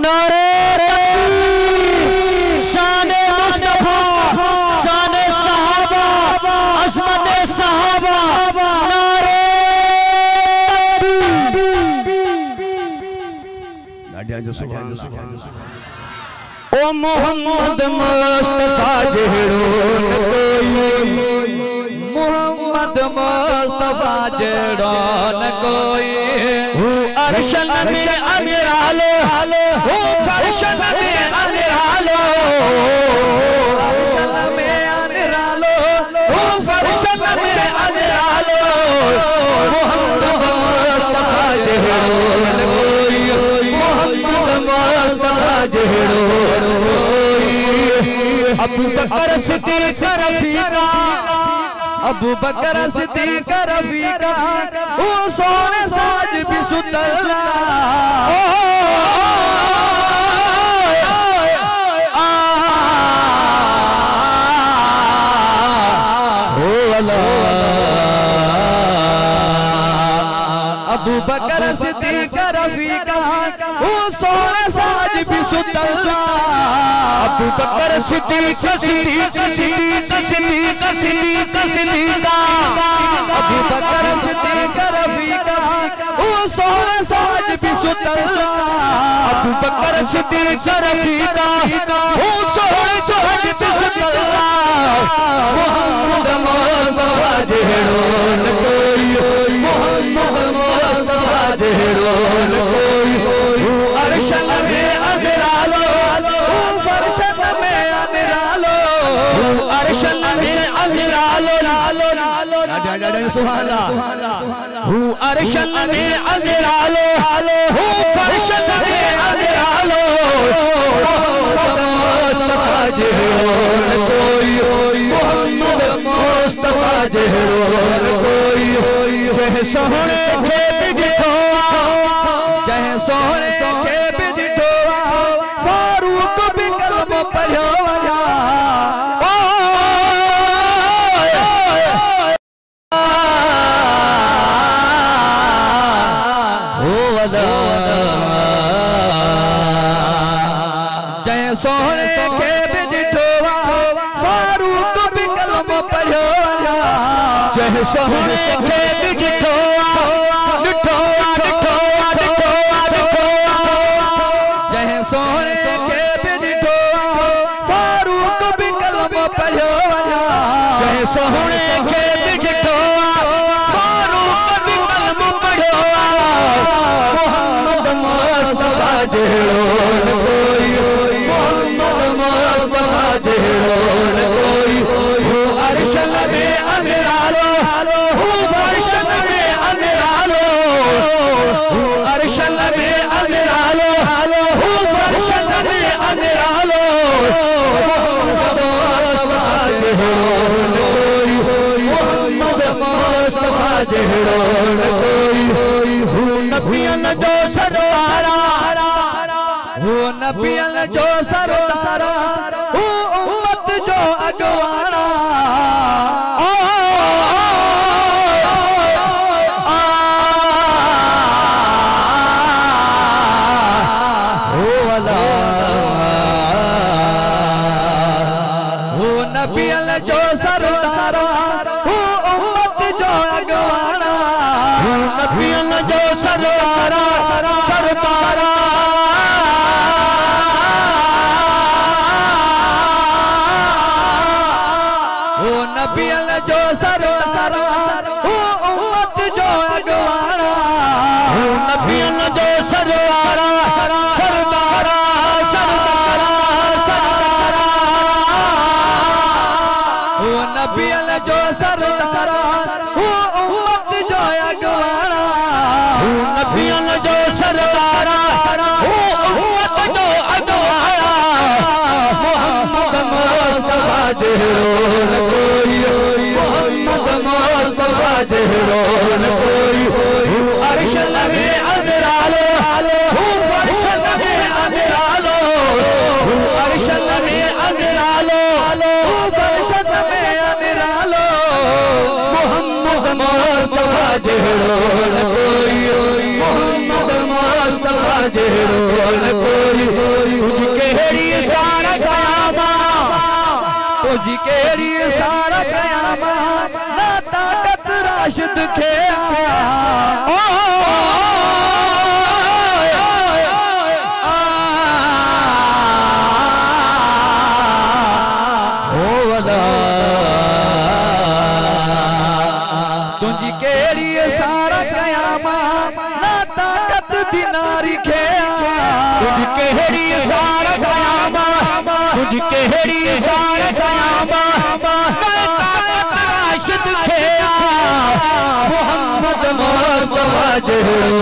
नारे तकबीर, शाने मुस्तफा, शाने सहाबा, अज़मत सहाबा, नारे तकबीर। ओ मोहम्मद मुस्तफा जेड़ो न कोई, मोहम्मद मुस्तफा जेड़ो न कोई, अर्शन में अनिरालो, हो फर्शन में अनिरालो, अर्शन में अनिरालो, हो फर्शन में अनिरालो, मोहम्मद मुस्तफा जेड़ो न कोई, मोहम्मद मुस्तफा जेड़ो न कोई। अबू बकर सिद्दीक़ रफ़ीका, अबू बकर सिद्दीक़ रफ़ीका, ओ सोने साज भी सुतला, अबू बकर सिद्दीक़ रफ़ीका, ओ सोने साज भी सुतला, अबू बकर सिद्दीक़ सिद्दीक़ सिद्दीक़ सिद्दीक़ सिद्दीक़ सिद्दीक़ा, अबू बकर सिद्दीक़ रफ़ीका, ओ सोने साज भी सुतला, अबू बकर सिद्दीक़ रफ़ीका, ओ सोने साज भी सुतला, मोहम्मद मुस्तफा जेड़ो न कोई, मोहम्मद मुस्तफा जेड़ो न कोई, अर्शन में अनिरालो, फर्शन में अनिरालो, अर्शन में अनिरालो, सुभान अल्लाह, अर्शन में अनिरालो, फर्शन में अनिरालो, मोहम्मद मुस्तफा जेड़ो न कोई, मोहम्मद मुस्तफा जेड़ो न कोई। जह सोहणे खे बिठो, जह सोहणे खे बिठो, फारूक भी कलम पढ़ियो वया, जह सोहणे खे बिठो, फारूक भी कलम पढ़ियो वया, जह सोहणे खे बिठो, डिठो डिठो डिठो डिठो, जह सोहणे खे बिठो, फारूक भी कलम पढ़ियो वया, जह सोहणे खे बिठो, फारूक भी कलम पढ़ियो वया, मोहम्मद मुस्तफा जेड़ो न कोई, मोहम्मद मुस्तफा जेड़ो न कोई, अर्शन में अनिरालो, फर्शन में अनिरालो, अर्शन में अनिरालो, फर्शन में अनिरालो, मोहम्मद मुस्तफा जेड़ो न कोई, मोहम्मद मुस्तफा जेड़ो न कोई। नबियन जो सरदारा, वो नबियन जो सरदारा, वो उम्मत जो अगवाना, वो नबियन जो सरदारा, वो उम्मत जो अगवाना, नबियन जो सरदारा, सरदारा, वो नबियन जो सरदारा, वो उम्मत जो अगवाना, नबियन जो सरदारा, सरदारा, सरदारा, सरदारा, वो नबियन जो सरदारा, वो उम्मत जो अगवाना, नबियन जो सरदारा, वो उम्मत जो अगवाना, मोहम्मद मुस्तफा जेड़ो न कोई, मोहम्मद मुस्तफा जेड़ो न कोई, अर्शन में अनिरालो, फर्शन में अनिरालो, अर्शन में अनिरालो, फर्शन में अनिरालो, मोहम्मद मुस्तफा जेड़ो न कोई, मोहम्मद मुस्तफा जेड़ो कोई तुझ केड़ी सारा कयामा तुझ केड़ी सारा कयामा ना ताकत राशिद खेया तुझी केड़ी सारा कयामा ना ताकत दिनारी खेया तुझ केड़ी सारा कयामा तुझ केड़ी सारा कयामा ना ताकत राशिद खेया मोहम्मद मुस्तफा जेड़ो